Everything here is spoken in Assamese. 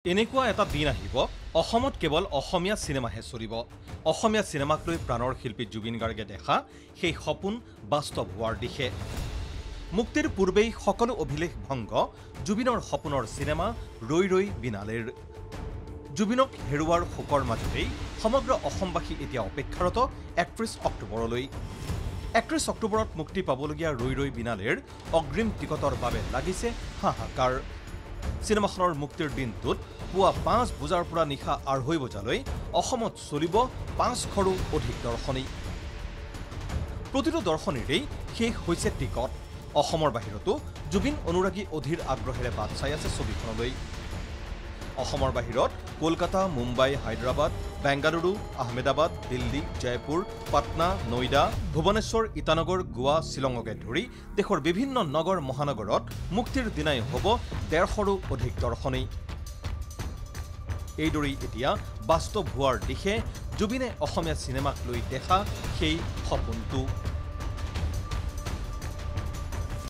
এনেকুৱা এটা দিন আহিব অসমত কেৱল অসমীয়া চিনেমাহে চলিব। অসমীয়া চিনেমাক লৈ প্ৰাণৰ শিল্পী জুবিন গাৰ্গে দেখা সেই সপোন বাস্তৱ হোৱাৰ দিশে। মুক্তিৰ পূৰ্বেই সকলো অভিলেখ ভংগ জুবিনৰ সপোনৰ চিনেমা ৰৈ ৰৈ বিনালেৰ। জুবিনক হেৰুৱাৰ শোকৰ মাজতেই সমগ্ৰ অসমবাসী এতিয়া অপেক্ষাৰত ৩১ অক্টোবৰলৈ। ৩১ অক্টোবৰত মুক্তি পাবলগীয়া ৰৈ ৰৈ বিনালেৰ অগ্ৰিম টিকটৰ বাবে লাগিছে হাহাকাৰ। চিনেমাখনৰ মুক্তিৰ দিনটোত পুৱা ৫ বজাৰ পৰা নিশা ২:৩০ বজালৈ অসমত চলিব ৫০০ৰো অধিক দৰ্শনী। প্ৰতিটো দৰ্শনীৰেই শেষ হৈছে টিকট। অসমৰ বাহিৰতো জুবিন অনুৰাগী অধীৰ আগ্ৰহেৰে বাট চাই আছে ছবিখনলৈ। অসমৰ বাহিৰত কলকাতা, মুম্বাই, হায়দৰাবাদ, বেংগালুৰু, আহমেদাবাদ, দিল্লী, জয়পুৰ, পাটনা, নয়ডা, ভুৱনেশ্বৰ, ইটানগৰ, গোৱা, শ্বিলঙকে ধৰি দেশৰ বিভিন্ন নগৰ মহানগৰত মুক্তিৰ দিনাই হ'ব ১৫০ৰো অধিক দৰ্শনী। এইদৰেই এতিয়া বাস্তৱ হোৱাৰ দিশে জুবিনে অসমীয়া চিনেমাক লৈ দেখা সেই সপোনটো।